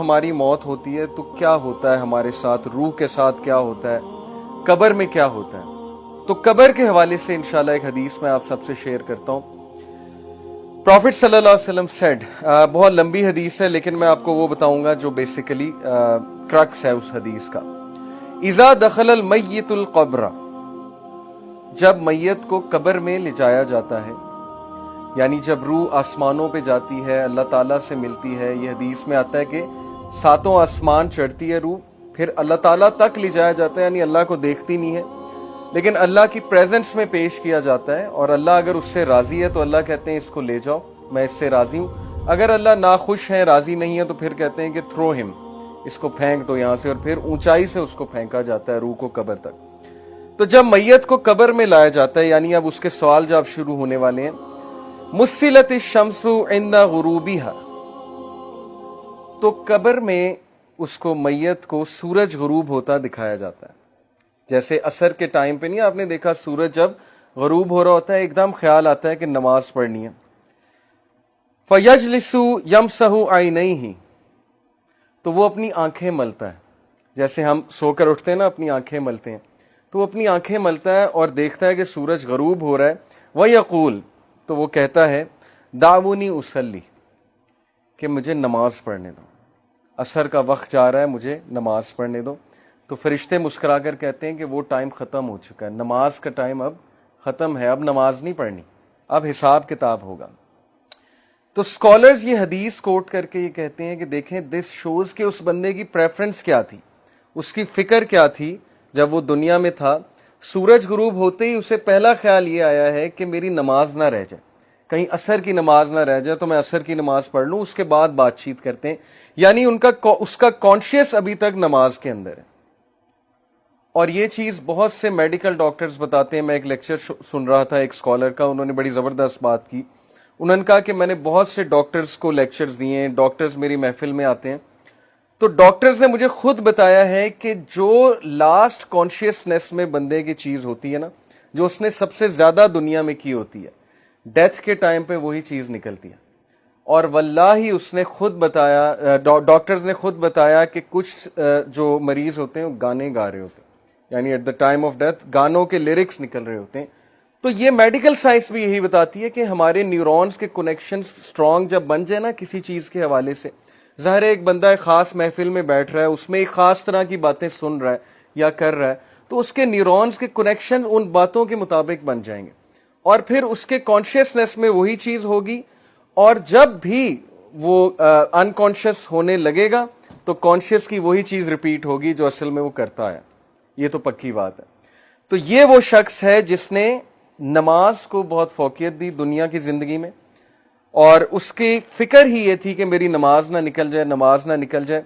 ہماری موت ہوتی ہے تو کیا ہوتا ہے ہمارے ساتھ، روح کے ساتھ کیا ہوتا ہے، قبر میں کیا ہوتا ہے؟ تو قبر کے حوالے سے انشاءاللہ ایک حدیث میں آپ سب سے شیئر کرتا ہوں۔ پروفٹ صلی اللہ علیہ وسلم سیڈ، بہت لمبی حدیث ہے لیکن میں آپ کو وہ بتاؤں گا جو بیسیکلی کرکس ہے اس حدیث کا۔ اذا دخل المیت القبر، جب میت کو قبر میں لے جایا جاتا ہے، یعنی جب روح آسمانوں پہ جاتی ہے، اللہ تعالیٰ سے ملتی ہے، یہ حدیث میں آتا ہے کہ 7 آسمان چڑھتی ہے روح، پھر اللہ تعالیٰ تک لے جایا جاتا ہے، یعنی اللہ کو دیکھتی نہیں ہے لیکن اللہ کی پریزنس میں پیش کیا جاتا ہے، اور اللہ اگر اس سے راضی ہے تو اللہ کہتے ہیں اس کو لے جاؤ، میں اس سے راضی ہوں۔ اگر اللہ ناخوش ہے، راضی نہیں ہے، تو پھر کہتے ہیں کہ تھرو ہم، اس کو پھینک دو یہاں سے، اور پھر اونچائی سے اس کو پھینکا جاتا ہے روح کو قبر تک۔ تو جب میت کو قبر میں لایا جاتا ہے، یعنی اب اس کے سوال جب شروع ہونے والے ہیں، مسلت الشمس عند غروبها، تو قبر میں اس کو میت کو سورج غروب ہوتا دکھایا جاتا ہے۔ جیسے عصر کے ٹائم پہ نہیں آپ نے دیکھا، سورج جب غروب ہو رہا ہوتا ہے ایک دم خیال آتا ہے کہ نماز پڑھنی ہے۔ فَيَجْلِسُ يَمْسَحُ عَيْنَيْهِ، تو وہ اپنی آنکھیں ملتا ہے، جیسے ہم سو کر اٹھتے ہیں نا اپنی آنکھیں ملتے ہیں، تو وہ اپنی آنکھیں ملتا ہے اور دیکھتا ہے کہ سورج غروب ہو رہا ہے۔ وَيَقُولُ، تو وہ کہتا ہے دعونی اصلی، کہ مجھے نماز پڑھنے دو، عصر کا وقت جا رہا ہے، مجھے نماز پڑھنے دو۔ تو فرشتے مسکرا کر کہتے ہیں کہ وہ ٹائم ختم ہو چکا ہے، نماز کا ٹائم اب ختم ہے، اب نماز نہیں پڑھنی، اب حساب کتاب ہوگا۔ تو اسکالرز یہ حدیث کوٹ کر کے یہ کہتے ہیں کہ دیکھیں دس شوز کہ اس بندے کی پریفرنس کیا تھی، اس کی فکر کیا تھی جب وہ دنیا میں تھا۔ سورج غروب ہوتے ہی اسے پہلا خیال یہ آیا ہے کہ میری نماز نہ رہ جائے، کہیں عصر کی نماز نہ رہ جائے تو میں عصر کی نماز پڑھ لوں، اس کے بعد بات چیت کرتے ہیں۔ یعنی اس کا کانشیس ابھی تک نماز کے اندر ہے۔ اور یہ چیز بہت سے میڈیکل ڈاکٹرز بتاتے ہیں۔ میں ایک لیکچر سن رہا تھا ایک اسکالر کا، انہوں نے بڑی زبردست بات کی۔ انہوں نے کہا کہ میں نے بہت سے ڈاکٹرز کو لیکچرز دیے ہیں، ڈاکٹرز میری محفل میں آتے ہیں، تو ڈاکٹرز نے مجھے خود بتایا ہے کہ جو لاسٹ کانشیسنیس میں بندے کی چیز ہوتی ہے نا، جو اس نے سب سے زیادہ دنیا میں کی ہوتی ہے، ڈیتھ کے ٹائم پہ وہی چیز نکلتی ہے۔ اور واللہ اس نے خود بتایا، ڈاکٹرز نے خود بتایا کہ کچھ جو مریض ہوتے ہیں وہ گانے گا رہے ہوتے ہیں، یعنی at the time of death گانوں کے لیرکس نکل رہے ہوتے ہیں۔ تو یہ میڈیکل سائنس بھی یہی بتاتی ہے کہ ہمارے نیورونز کے کنیکشنز سٹرونگ جب بن جائے نا کسی چیز کے حوالے سے، ظاہر ایک بندہ ایک خاص محفل میں بیٹھ رہا ہے، اس میں ایک خاص طرح کی باتیں سن رہا ہے یا کر رہا ہے، تو اس کے نیورونز کے کنیکشن ان باتوں کے مطابق بن جائیں گے، اور پھر اس کے کانشیسنیس میں وہی چیز ہوگی، اور جب بھی وہ انکانشیس ہونے لگے گا تو کانشیس کی وہی چیز ریپیٹ ہوگی جو اصل میں وہ کرتا ہے۔ یہ تو پکی بات ہے۔ تو یہ وہ شخص ہے جس نے نماز کو بہت فوقیت دی دنیا کی زندگی میں، اور اس کی فکر ہی یہ تھی کہ میری نماز نہ نکل جائے، نماز نہ نکل جائے۔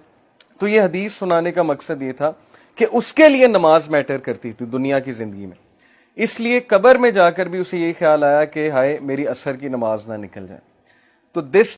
تو یہ حدیث سنانے کا مقصد یہ تھا کہ اس کے لیے نماز میٹر کرتی تھی دنیا کی زندگی میں، اس لیے قبر میں جا کر بھی اسے یہی خیال آیا کہ ہائے میری عصر کی نماز نہ نکل جائے۔ تو دس